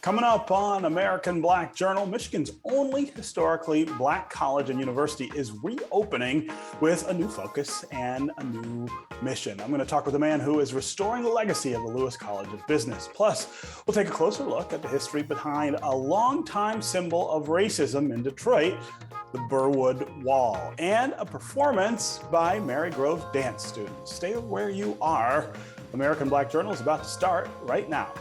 Coming up on American Black Journal, Michigan's only historically Black college and university is reopening with a new focus and a new mission. I'm going to talk with a man who is restoring the legacy of the Lewis College of Business. Plus, we'll take a closer look at the history behind a longtime symbol of racism in Detroit, the Birwood Wall, and a performance by Marygrove dance students. Stay where you are. American Black Journal is about to start right now.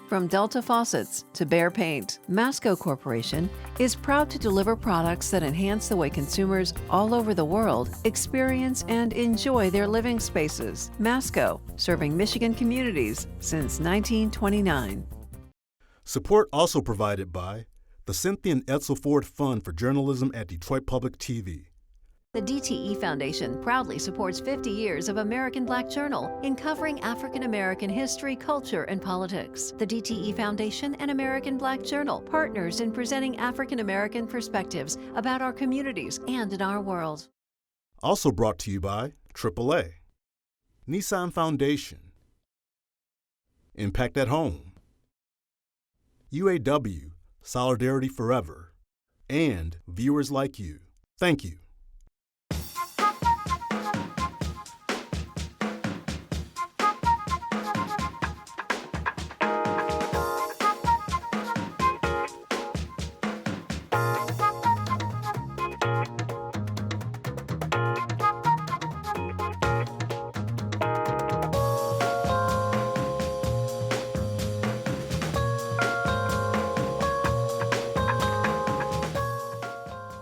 From Delta Faucets to Behr Paint, MASCO Corporation is proud to deliver products that enhance the way consumers all over the world experience and enjoy their living spaces. MASCO, serving Michigan communities since 1929. Support also provided by the Cynthia and Edsel Ford Fund for Journalism at Detroit Public TV. The DTE Foundation proudly supports 50 years of American Black Journal in covering African American history, culture, and politics. The DTE Foundation and American Black Journal, partners in presenting African American perspectives about our communities and in our world. Also brought to you by AAA, Nissan Foundation, Impact at Home, UAW, Solidarity Forever, and viewers like you. Thank you.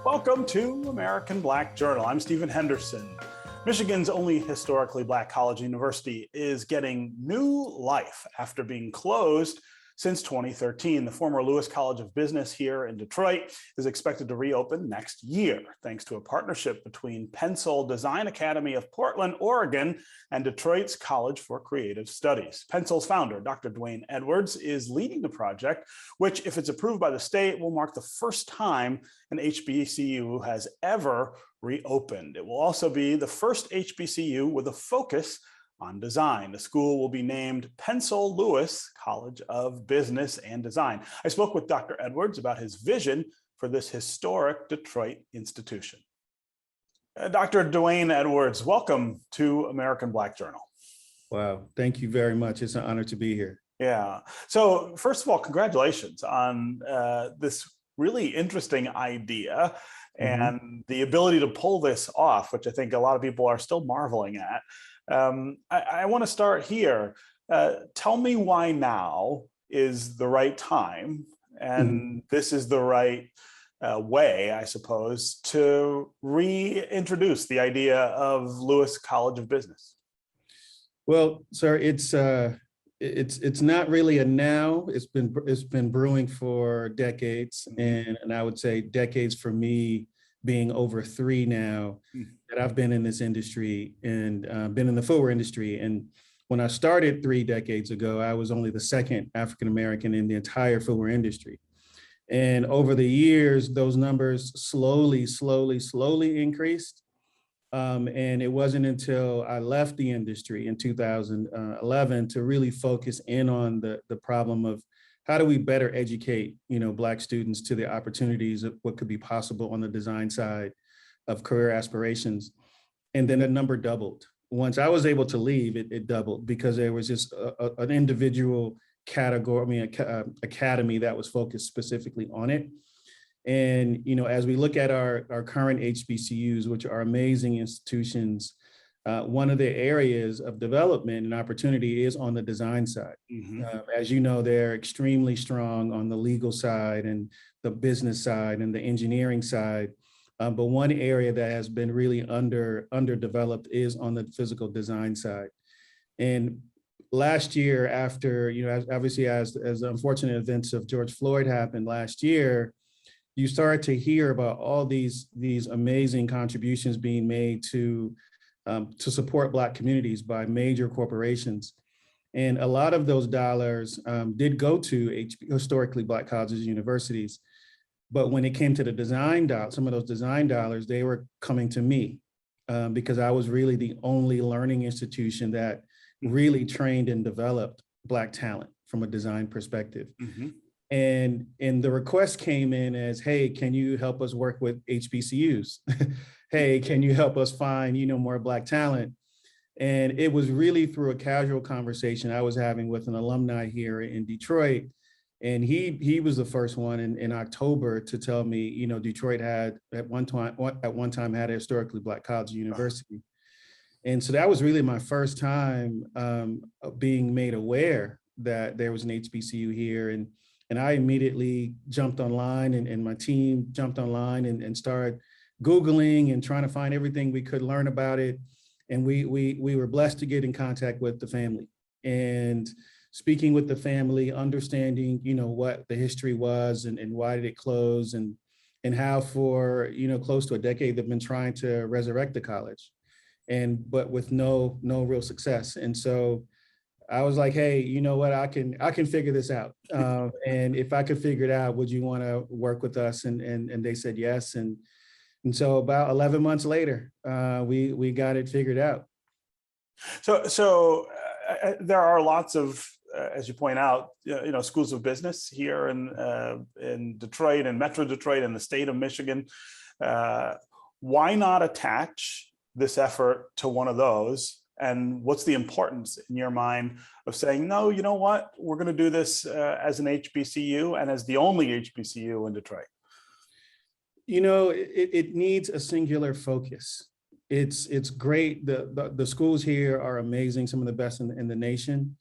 Welcome to American Black Journal. I'm Stephen Henderson. Michigan's only historically Black college and university is getting new life after being closed since 2013. The former Lewis College of Business here in Detroit is expected to reopen next year, thanks to a partnership between Pencil Design Academy of Portland, Oregon, and Detroit's College for Creative Studies. Pencil's founder, Dr. Dwayne Edwards, is leading the project, which, if it's approved by the state, will mark the first time an HBCU has ever reopened. It will also be the first HBCU with a focus on design. The school will be named Pencil Lewis College of Business and Design. I spoke with Dr. Edwards about his vision for this historic Detroit institution. Dr. Dwayne Edwards, welcome to American Black Journal. Wow, thank you very much. It's an honor to be here. Yeah. So first of all, congratulations on this really interesting idea and the ability to pull this off, which I think a lot of people are still marveling at. I want to start here. Tell me why now is the right time, and this is the right way, I suppose, to reintroduce the idea of Lewis College of Business. Well, sir, it's not really a now. It's been brewing for decades, and I would say decades for me, being over 3 now that I've been in this industry and been in the footwear industry. And when I started 3 decades ago, I was only the second African-American in the entire footwear industry. And over the years, those numbers slowly increased. And it wasn't until I left the industry in 2011 to really focus in on the problem of how do we better educate, Black students to the opportunities of what could be possible on the design side of career aspirations. And then the number doubled. Once I was able to leave, it doubled because there was just an individual category, academy that was focused specifically on it. And, as we look at our current HBCUs, which are amazing institutions, one of the areas of development and opportunity is on the design side. As you know, they're extremely strong on the legal side and the business side and the engineering side. But one area that has been really underdeveloped is on the physical design side. And last year, after, obviously as the unfortunate events of George Floyd happened last year, you start to hear about all these amazing contributions being made to support Black communities by major corporations. And a lot of those dollars did go to historically Black colleges and universities. But when it came to the design dollars, some of those design dollars, they were coming to me because I was really the only learning institution that really trained and developed Black talent from a design perspective. Mhm. And the request came in as, hey, can you help us work with HBCUs? Hey, can you help us find, more Black talent? And it was really through a casual conversation I was having with an alumni here in Detroit. And he was the first one in October to tell me, Detroit had at one time had a historically Black college and university. And so that was really my first time being made aware that there was an HBCU here. And I immediately jumped online and my team jumped online and started Googling and trying to find everything we could learn about it. And we were blessed to get in contact with the family and speaking with the family, understanding, what the history was and why did it close and how for, close to a decade, they've been trying to resurrect the college but with no real success. And so I was like, hey, you know what, I can figure this out. And if I could figure it out, would you want to work with us? And they said yes. And so about 11 months later, we got it figured out. So there are lots of, as you point out, schools of business here in Detroit and Metro Detroit and the state of Michigan. Why not attach this effort to one of those? And what's the importance in your mind of saying, no, you know what, we're going to do this as an HBCU and as the only HBCU in Detroit? It needs a singular focus. It's great. The schools here are amazing, some of the best in the nation,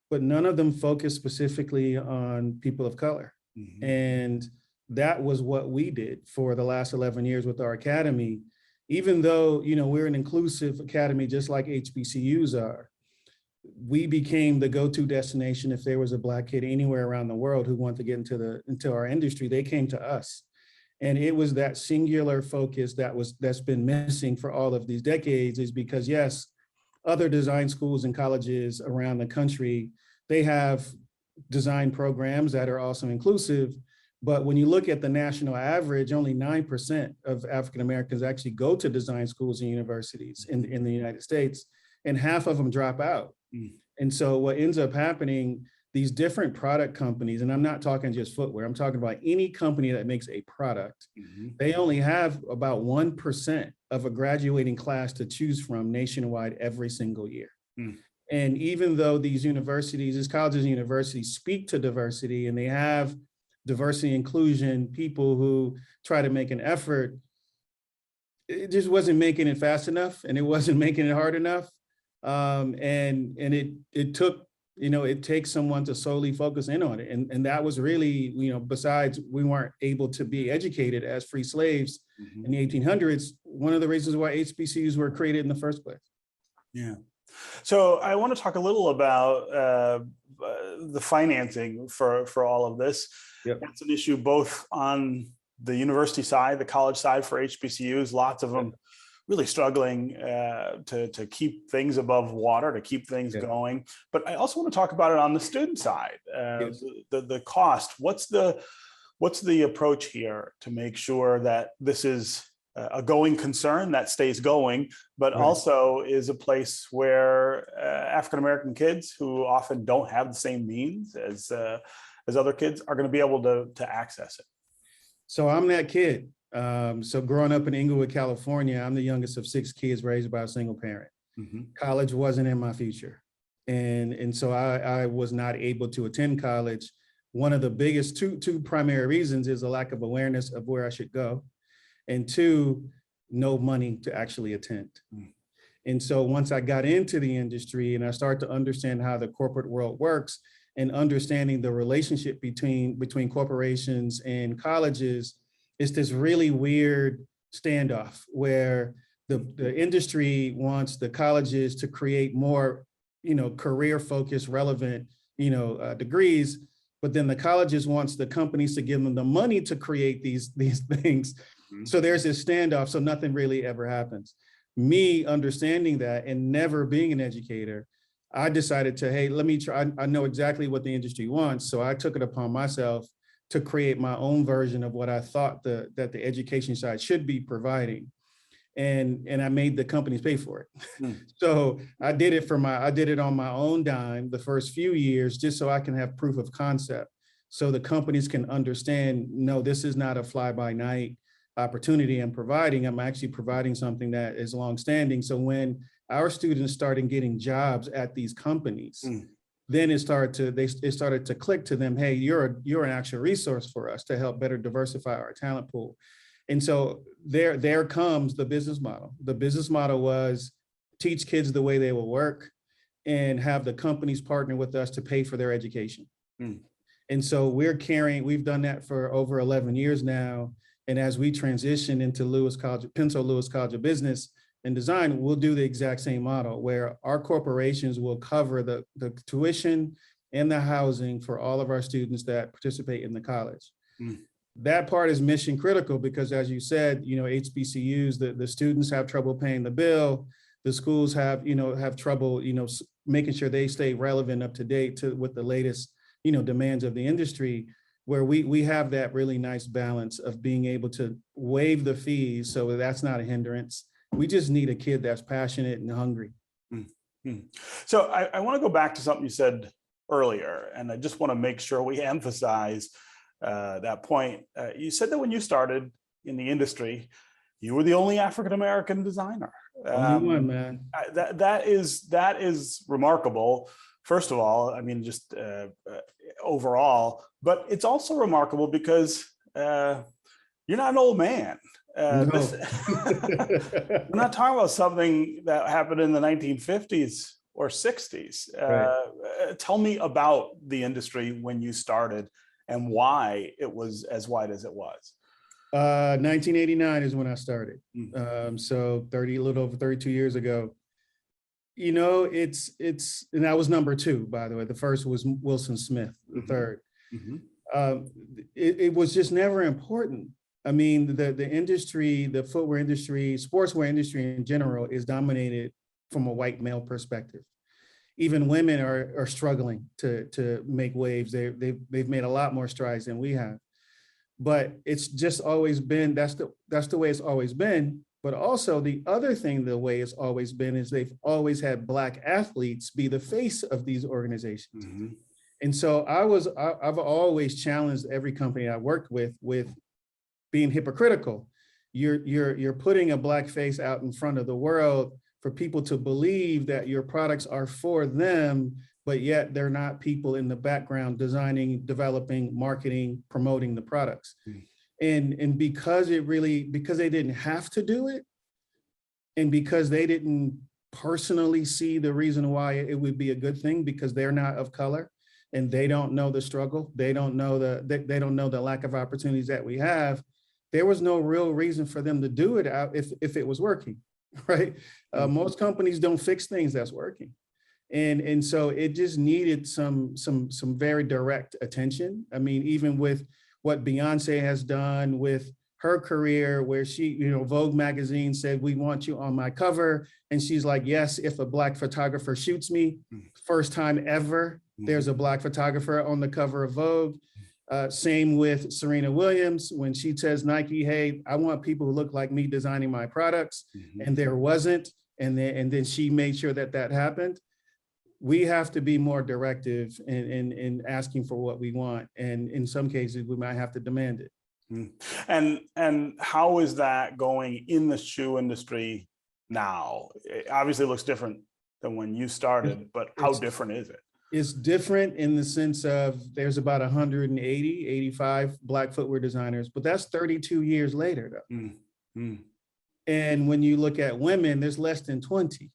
but none of them focus specifically on people of color. Mm-hmm. And that was what we did for the last 11 years with our academy. Even though, we're an inclusive academy, just like HBCUs are, we became the go-to destination. If there was a Black kid anywhere around the world who wanted to get into our industry, they came to us. And it was that singular focus that's been missing for all of these decades, is because, yes, other design schools and colleges around the country, they have design programs that are also inclusive. But when you look at the national average, only 9% of African Americans actually go to design schools and universities in the United States, and half of them drop out. Mm. And so what ends up happening, these different product companies, and I'm not talking just footwear, I'm talking about any company that makes a product, mm-hmm. they only have about 1% of a graduating class to choose from nationwide every single year. Mm. And even though these colleges and universities speak to diversity and they have diversity inclusion, people who try to make an effort, it just wasn't making it fast enough and it wasn't making it hard enough. And it took, it takes someone to solely focus in on it. And that was really, besides we weren't able to be educated as free slaves mm-hmm. in the 1800s, one of the reasons why HBCUs were created in the first place. Yeah. So I want to talk a little about the financing for all of this. Yep. That's an issue both on the university side, the college side for HBCUs, lots of them really struggling to keep things above water, to keep things going. But I also want to talk about it on the student side, the cost. What's the approach here to make sure that this is a going concern that stays going, but also is a place where African-American kids who often don't have the same means as other kids are going to be able to access it? So I'm that kid. So growing up in Inglewood, California, I'm the youngest of 6 kids raised by a single parent. Mm-hmm. College wasn't in my future. And so I was not able to attend college. One of the biggest two primary reasons is a lack of awareness of where I should go. And 2, no money to actually attend. Mm. And so once I got into the industry and I started to understand how the corporate world works and understanding the relationship between corporations and colleges, it's this really weird standoff where the industry wants the colleges to create more, career focused, relevant, degrees, but then the colleges wants the companies to give them the money to create these things. Mm-hmm. So there's this standoff, so nothing really ever happens. Me understanding that and never being an educator, I decided to, hey, let me try. I know exactly what the industry wants, so I took it upon myself to create my own version of what I thought that the education side should be providing. and I made the companies pay for it. Mm. So I did it on my own dime the first few years, just so I can have proof of concept. So the companies can understand, no, this is not a fly by night opportunity I'm providing. I'm actually providing something that is longstanding. So when our students started getting jobs at these companies, then it started to click to them, hey, you're an actual resource for us to help better diversify our talent pool. And so there comes the business model. The business model was teach kids the way they will work and have the companies partner with us to pay for their education. And so we've done that for over 11 years now. And as we transition into Pinso Lewis College of Business and Design, we'll do the exact same model where our corporations will cover the tuition and the housing for all of our students that participate in the college. That part is mission critical because, as you said, HBCUs, the students have trouble paying the bill. The schools have trouble, making sure they stay relevant, up to date with the latest, demands of the industry, where we have that really nice balance of being able to waive the fees. So that's not a hindrance. We just need a kid that's passionate and hungry. So I want to go back to something you said earlier, and I just want to make sure we emphasize that point. You said that when you started in the industry, you were the only African-American designer. Only one, man. That is remarkable. First of all, I mean, just overall, but it's also remarkable because you're not an old man. No. We're not talking about something that happened in the 1950s or 60s. Right. Tell me about the industry when you started and why it was as wide as it was. 1989 is when I started. So a little over 32 years ago. And I was number 2, by the way. The first was Wilson Smith, the third. It was just never important. I mean, the industry, the footwear industry, sportswear industry in general is dominated from a white male perspective. Even women are struggling to make waves. They've made a lot more strides than we have. But it's just always been, that's the way it's always been. But also the other thing, the way it's always been, is they've always had Black athletes be the face of these organizations. And so I've always challenged every company I worked with being hypocritical. You're putting a Black face out in front of the world for people to believe that your products are for them, but yet they're not people in the background designing, developing, marketing, promoting the products. And because they didn't have to do it, and because they didn't personally see the reason why it would be a good thing, because they're not of color and they don't know the struggle, they don't know the lack of opportunities that we have, there was no real reason for them to do it if it was working, right? Most companies don't fix things that's working. And so it just needed some very direct attention. I mean, even with what Beyonce has done with her career, where she, Vogue magazine said, we want you on my cover. And she's like, yes, if a Black photographer shoots me, first time ever, there's a Black photographer on the cover of Vogue. Same with Serena Williams, when she says Nike, hey, I want people who look like me designing my products. And there wasn't. And then she made sure that happened. We have to be more directive in asking for what we want. And in some cases, we might have to demand it. And how is that going in the shoe industry now? It obviously looks different than when you started, but how different is it? It's different in the sense of there's about 85 Black footwear designers, but that's 32 years later though. And when you look at women, there's less than 20.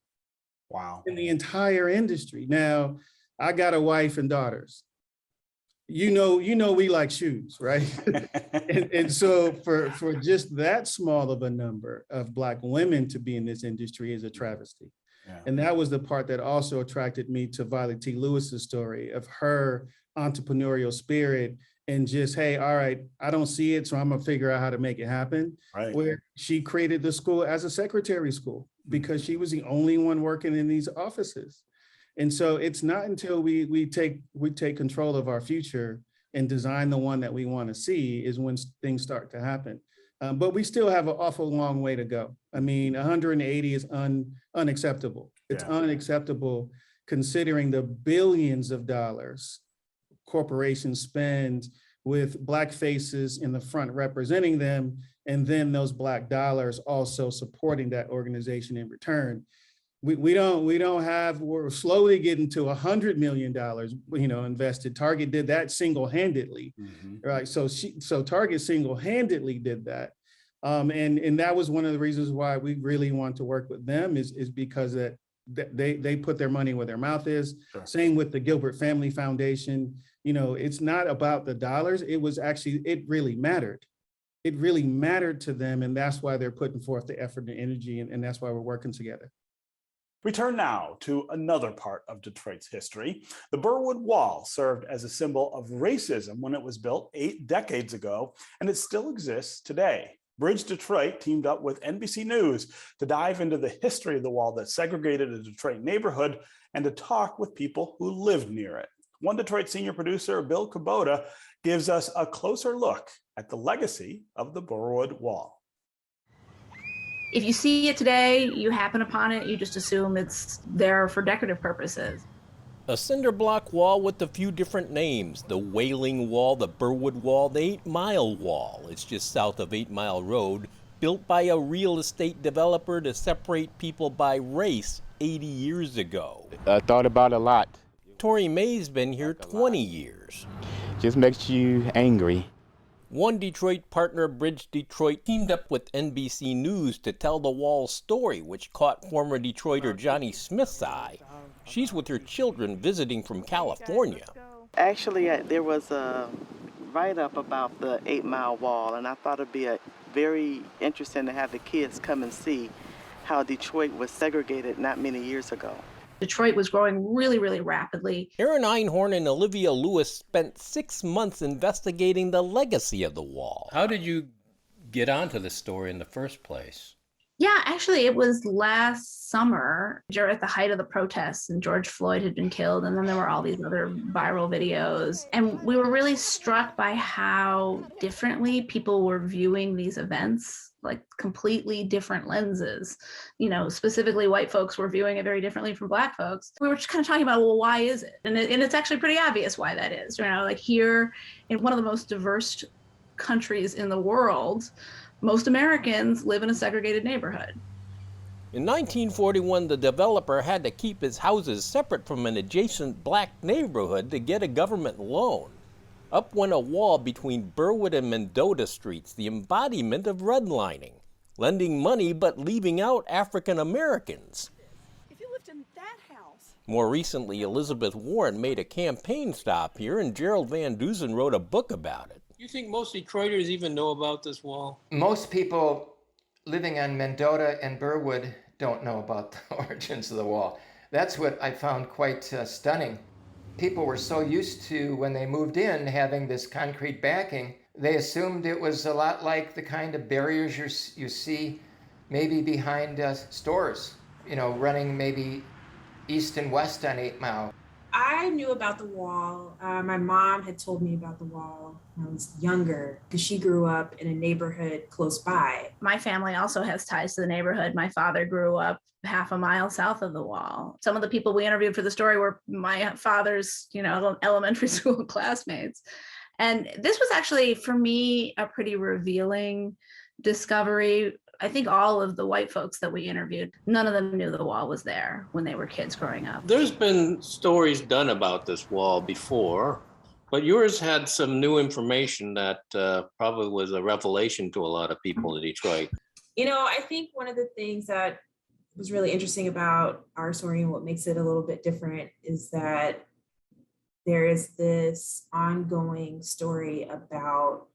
Wow. In the entire industry. Now, I got a wife and daughters. We like shoes, right? and so for just that small of a number of Black women to be in this industry is a travesty. Yeah. And that was the part that also attracted me to Violet T. Lewis's story of her entrepreneurial spirit and just, hey, all right, I don't see it, so I'm gonna figure out how to make it happen. Right. Where she created the school as a secretary school because she was the only one working in these offices. And so it's not until we take control of our future and design the one that we want to see is when things start to happen. But we still have an awful long way to go. I mean, 180 is unacceptable. It's unacceptable considering the billions of dollars corporations spend with Black faces in the front representing them, and then those Black dollars also supporting that organization in return. We're slowly getting to $100 million, invested. Target did that single-handedly, right? So Target single-handedly did that. And that was one of the reasons why we really want to work with them is because that they put their money where their mouth is. Sure. Same with the Gilbert Family Foundation. It's not about the dollars. It really mattered. It really mattered to them. And that's why they're putting forth the effort and energy. And that's why we're working together. We turn now to another part of Detroit's history. The Birwood Wall served as a symbol of racism when it was built 8 decades ago, and it still exists today. Bridge Detroit teamed up with NBC News to dive into the history of the wall that segregated a Detroit neighborhood and to talk with people who lived near it. One Detroit senior producer, Bill Kubota, gives us a closer look at the legacy of the Birwood Wall. If you see it today, you happen upon it, you just assume it's there for decorative purposes. A cinder block wall with a few different names. The Wailing Wall, the Birwood Wall, the 8 Mile Wall. It's just south of 8 Mile Road, built by a real estate developer to separate people by race 80 years ago. I thought about it a lot. Tori May's been here 20 years. Just makes you angry. One Detroit partner, Bridge Detroit, teamed up with NBC News to tell the wall's story, which caught former Detroiter Johnny Smith's eye. She's with her children visiting from California. Actually, there was a write-up about the 8 Mile Wall, and I thought it'd be very interesting to have the kids come and see how Detroit was segregated not many years ago. Detroit was growing really, really rapidly. Aaron Einhorn and Olivia Lewis spent 6 months investigating the legacy of the wall. How did you get onto this story in the first place? Yeah, actually, it was last summer at the height of the protests, and George Floyd had been killed, and then there were all these other viral videos. And we were really struck by how differently people were viewing these events, like completely different lenses. Specifically white folks were viewing it very differently from Black folks. We were just kind of talking about, well, why is it? And it's actually pretty obvious why that is. Like here in one of the most diverse countries in the world, most Americans live in a segregated neighborhood. In 1941, the developer had to keep his houses separate from an adjacent Black neighborhood to get a government loan. Up went a wall between Birwood and Mendota Streets, the embodiment of redlining, lending money but leaving out African Americans. If you lived in that house. More recently, Elizabeth Warren made a campaign stop here, and Gerald Van Dusen wrote a book about it. You think most Detroiters even know about this wall? Most people living on Mendota and Birwood don't know about the origins of the wall. That's what I found quite stunning. People were so used to, when they moved in, having this concrete backing, they assumed it was a lot like the kind of barriers you see maybe behind stores, running maybe east and west on 8 Mile. I knew about the wall. My mom had told me about the wall when I was younger because she grew up in a neighborhood close by. My family also has ties to the neighborhood. My father grew up half a mile south of the wall. Some of the people we interviewed for the story were my father's, elementary school classmates. And this was actually, for me, a pretty revealing discovery. I think all of the white folks that we interviewed, none of them knew the wall was there when they were kids growing up. There's been stories done about this wall before, but yours had some new information that probably was a revelation to a lot of people in Detroit. I think one of the things that was really interesting about our story and what makes it a little bit different is that there is this ongoing story about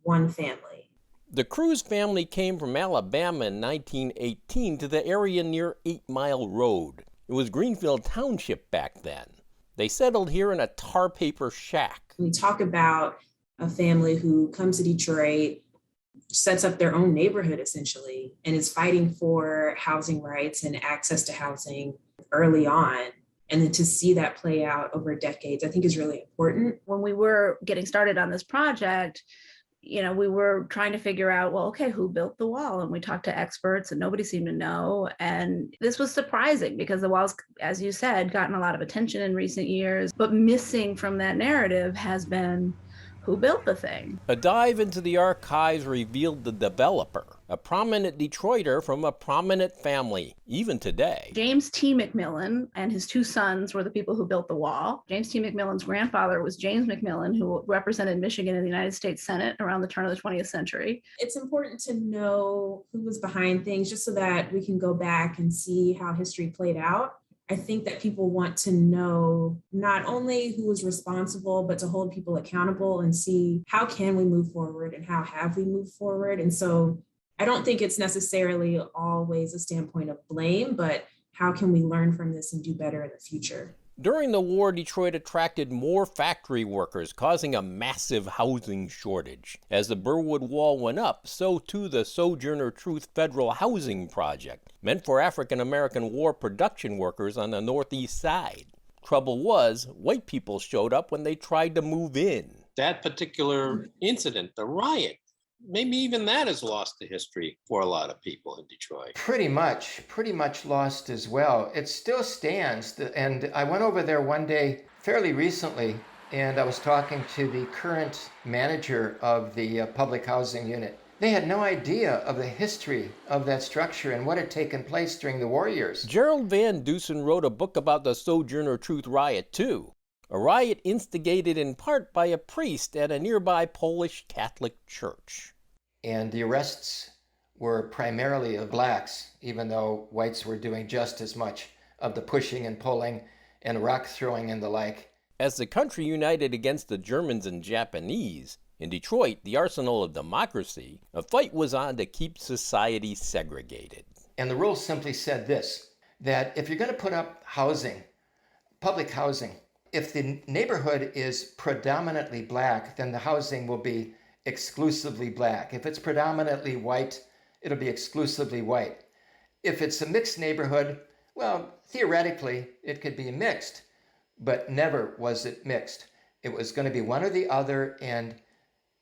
one family. The Cruz family came from Alabama in 1918 to the area near 8 Mile Road. It was Greenfield Township back then. They settled here in a tar paper shack. We talk about a family who comes to Detroit, sets up their own neighborhood essentially, and is fighting for housing rights and access to housing early on. And then to see that play out over decades, I think is really important. When we were getting started on this project, we were trying to figure out, well, okay, who built the wall? And we talked to experts and nobody seemed to know. And this was surprising because the wall's, as you said, gotten a lot of attention in recent years, but missing from that narrative has been who built the thing. A dive into the archives revealed the developer, a prominent Detroiter from a prominent family, even today. James T. McMillan and his two sons were the people who built the wall. James T. McMillan's grandfather was James McMillan, who represented Michigan in the United States Senate around the turn of the 20th century. It's important to know who was behind things just so that we can go back and see how history played out. I think that people want to know not only who was responsible, but to hold people accountable and see how can we move forward and how have we moved forward. And so I don't think it's necessarily always a standpoint of blame, but how can we learn from this and do better in the future? During the war, Detroit attracted more factory workers, causing a massive housing shortage. As the Birwood Wall went up, so too the Sojourner Truth Federal Housing Project, meant for African-American war production workers on the Northeast Side. Trouble was, white people showed up when they tried to move in. That particular incident, the riot, maybe even that is lost to history for a lot of people in Detroit. Pretty much lost as well. It still stands. And I went over there one day fairly recently, and I was talking to the current manager of the public housing unit. They had no idea of the history of that structure and what had taken place during the war years. Gerald Van Dusen wrote a book about the Sojourner Truth riot, too. A riot instigated in part by a priest at a nearby Polish Catholic church. And the arrests were primarily of blacks, even though whites were doing just as much of the pushing and pulling and rock throwing and the like. As the country united against the Germans and Japanese, in Detroit, the arsenal of democracy, a fight was on to keep society segregated. And the rules simply said this, that if you're going to put up housing, public housing, if the neighborhood is predominantly black, then the housing will be exclusively black. If it's predominantly white, it'll be exclusively white. If it's a mixed neighborhood, well, theoretically, it could be mixed, but never was it mixed. It was going to be one or the other, and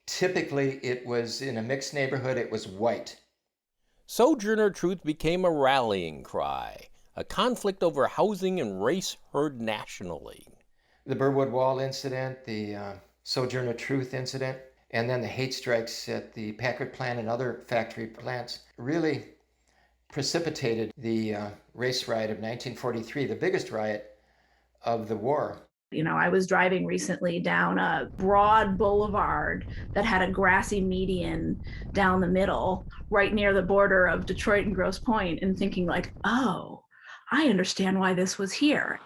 typically it was in a mixed neighborhood, it was white. Sojourner Truth became a rallying cry. A conflict over housing and race heard nationally. The Birwood Wall incident, the Sojourner Truth incident, and then the hate strikes at the Packard plant and other factory plants really precipitated the race riot of 1943, the biggest riot of the war. I was driving recently down a broad boulevard that had a grassy median down the middle, right near the border of Detroit and Grosse Pointe, and thinking like, oh, I understand why this was here.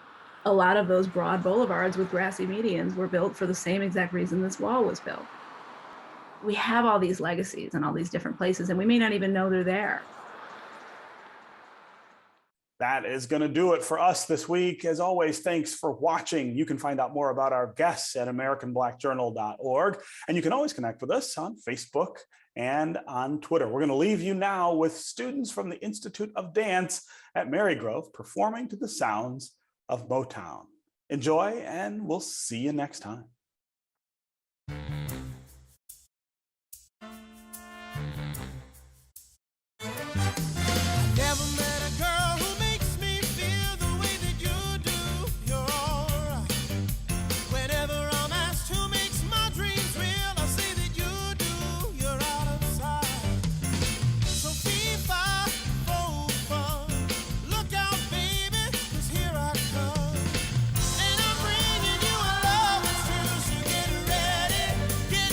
A lot of those broad boulevards with grassy medians were built for the same exact reason this wall was built. We have all these legacies in all these different places, and we may not even know they're there. That is going to do it for us this week. As always, thanks for watching. You can find out more about our guests at AmericanBlackJournal.org, and you can always connect with us on Facebook and on Twitter. We're going to leave you now with students from the Institute of Dance at Marygrove performing to the sounds of Motown. Enjoy, and we'll see you next time. Get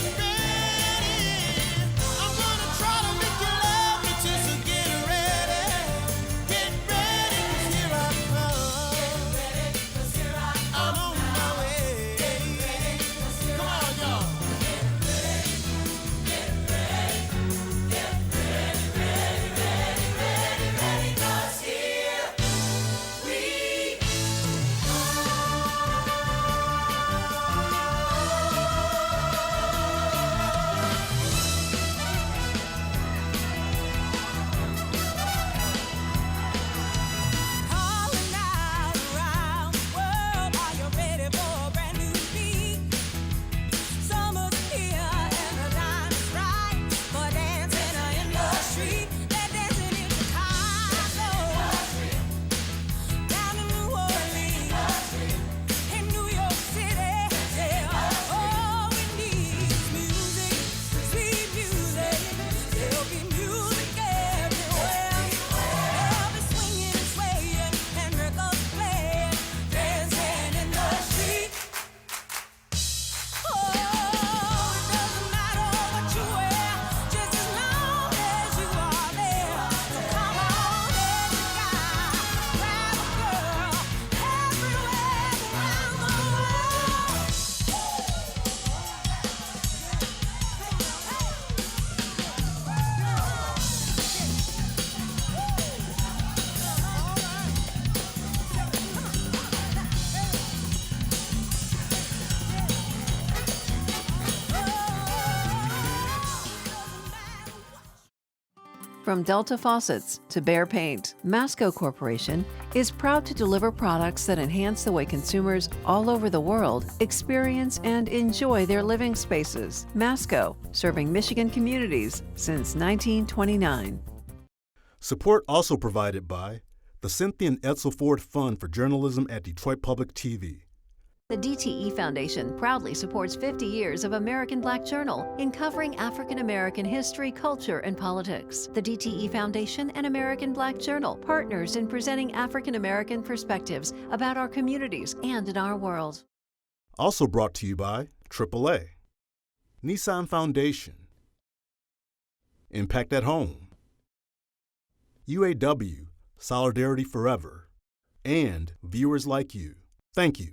From Delta faucets to Behr paint, MASCO Corporation is proud to deliver products that enhance the way consumers all over the world experience and enjoy their living spaces. MASCO, serving Michigan communities since 1929. Support also provided by the Cynthia and Edsel Ford Fund for Journalism at Detroit Public TV. The DTE Foundation proudly supports 50 years of American Black Journal in covering African American history, culture, and politics. The DTE Foundation and American Black Journal, partners in presenting African American perspectives about our communities and in our world. Also brought to you by AAA, Nissan Foundation, Impact at Home, UAW, Solidarity Forever, and viewers like you. Thank you.